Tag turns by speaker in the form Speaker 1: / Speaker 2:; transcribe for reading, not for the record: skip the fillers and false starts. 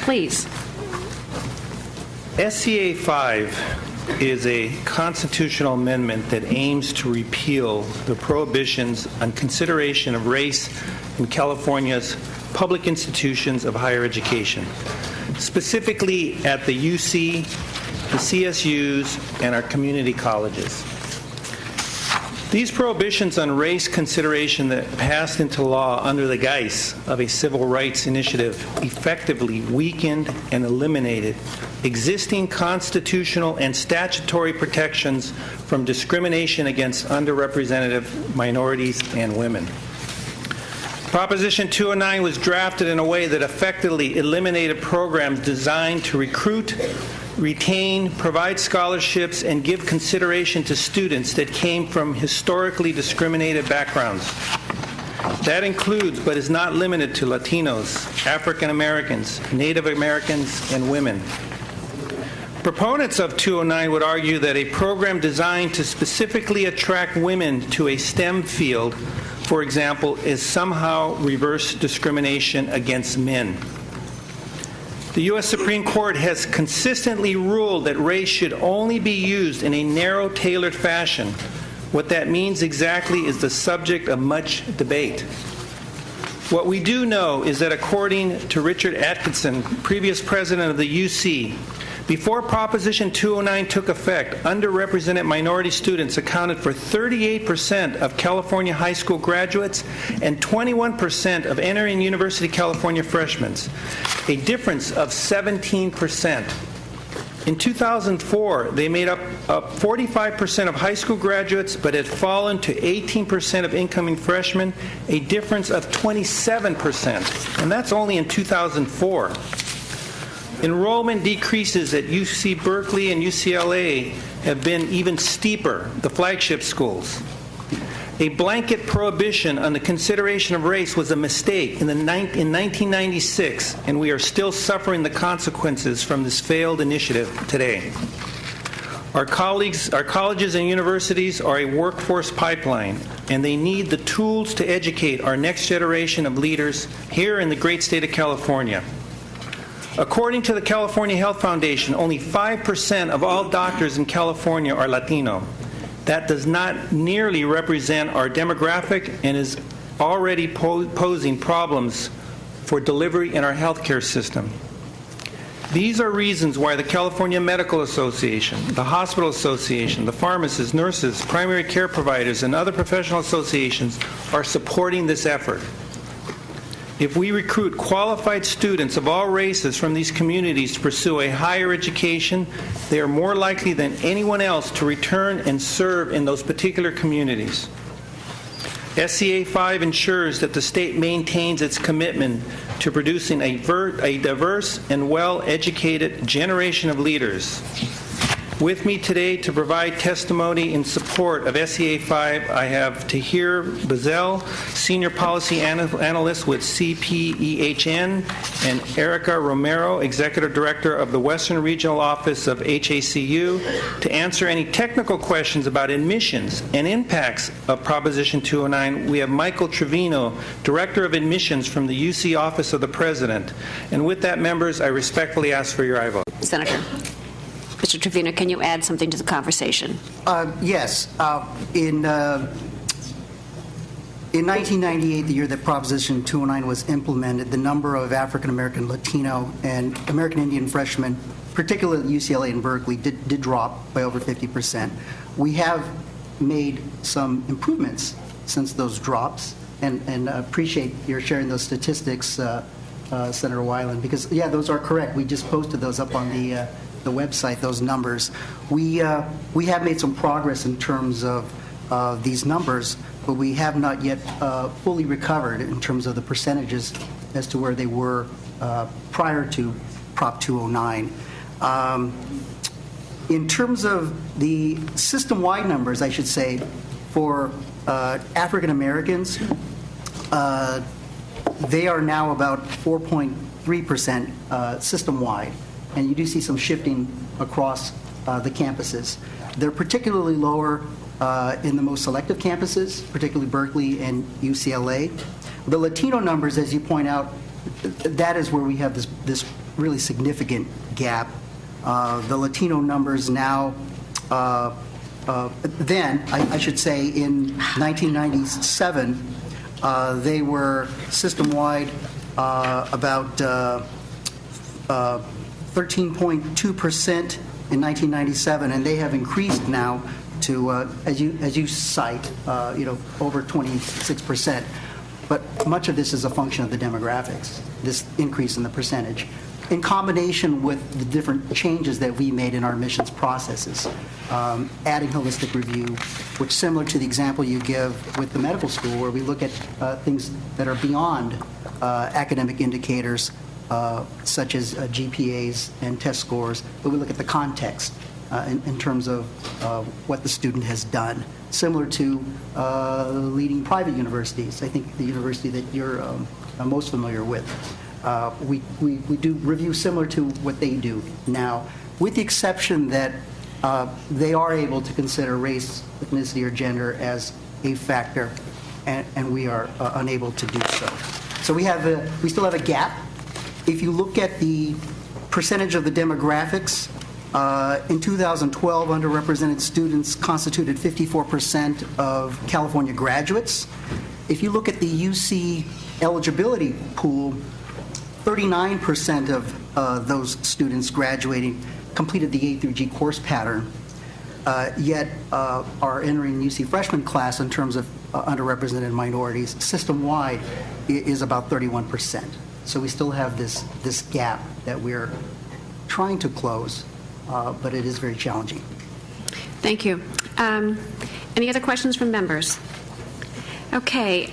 Speaker 1: Please.
Speaker 2: SCA 5 is a constitutional amendment that aims to repeal the prohibitions on consideration of race in California's public institutions of higher education, specifically at the UC, the CSUs, and our community colleges. These prohibitions on race consideration that passed into law under the guise of a civil rights initiative effectively weakened and eliminated existing constitutional and statutory protections from discrimination against underrepresented minorities and women. Proposition 209 was drafted in a way that effectively eliminated programs designed to recruit, retain, provide scholarships, and give consideration to students that came from historically discriminated backgrounds. That includes, but is not limited to, Latinos, African Americans, Native Americans, and women. Proponents of 209 would argue that a program designed to specifically attract women to a STEM field, for example, is somehow reverse discrimination against men. The U.S. Supreme Court has consistently ruled that race should only be used in a narrow, tailored fashion. What that means exactly is the subject of much debate. What we do know is that according to Richard Atkinson, previous president of the UC, before Proposition 209 took effect, underrepresented minority students accounted for 38% of California high school graduates and 21% of entering University of California freshmen, a difference of 17%. In 2004, they made up 45% of high school graduates, but had fallen to 18% of incoming freshmen, a difference of 27%. And that's only in 2004. Enrollment decreases at UC Berkeley and UCLA have been even steeper, the flagship schools. A blanket prohibition on the consideration of race was a mistake in 1996, and we are still suffering the consequences from this failed initiative today. Our colleges and universities are a workforce pipeline, and they need the tools to educate our next generation of leaders here in the great state of California. According to the California Health Foundation, only 5% of all doctors in California are Latino. That does not nearly represent our demographic and is already posing problems for delivery in our healthcare system. These are reasons why the California Medical Association, the Hospital Association, the pharmacists, nurses, primary care providers, and other professional associations are supporting this effort. If we recruit qualified students of all races from these communities to pursue a higher education, they are more likely than anyone else to return and serve in those particular communities. SCA 5 ensures that the state maintains its commitment to producing a diverse and well-educated generation of leaders. With me today to provide testimony in support of SCA 5, I have Tahir Bazell, Senior Policy Analyst with CPEHN, and Erica Romero, Executive Director of the Western Regional Office of HACU, to answer any technical questions about admissions and impacts of Proposition 209. We have Michael Trevino, Director of Admissions from the UC Office of the President. And with that, members, I respectfully ask for your aye vote.
Speaker 1: Senator. Mr. Trevino, can you add something to the conversation?
Speaker 3: Yes. In 1998, the year that Proposition 209 was implemented, the number of African American, Latino, and American Indian freshmen, particularly at UCLA and Berkeley, did drop by over 50%. We have made some improvements since those drops, and appreciate your sharing those statistics, Senator Weiland, because, yeah, those are correct. We just posted those up on the website, those numbers. We have made some progress in terms of these numbers, but we have not yet fully recovered in terms of the percentages as to where they were prior to Prop 209. In terms of the system-wide numbers, I should say, for African Americans, they are now about 4.3% system-wide. And you do see some shifting across the campuses. They're particularly lower in the most selective campuses, particularly Berkeley and UCLA. The Latino numbers, as you point out, that is where we have this really significant gap. The Latino numbers now, then, I should say, in 1997, they were system-wide about 13.2% in 1997, and they have increased now to, as you cite, over 26%. But much of this is a function of the demographics, this increase in the percentage, in combination with the different changes that we made in our admissions processes, adding holistic review, which similar to the example you give with the medical school, where we look at things that are beyond academic indicators, such as GPAs and test scores, but we look at the context in terms of what the student has done, similar to leading private universities. I think the university that you're most familiar with. We do review similar to what they do now, with the exception that they are able to consider race, ethnicity, or gender as a factor, and we are unable to do so. So we still have a gap. If you look at the percentage of the demographics, in 2012, underrepresented students constituted 54% of California graduates. If you look at the UC eligibility pool, 39% of those students graduating completed the A through G course pattern, yet are entering UC freshman class in terms of underrepresented minorities. System-wide is about 31%. So we still have this gap that we're trying to close, but it is very challenging.
Speaker 1: Thank you. Any other questions from members? Okay.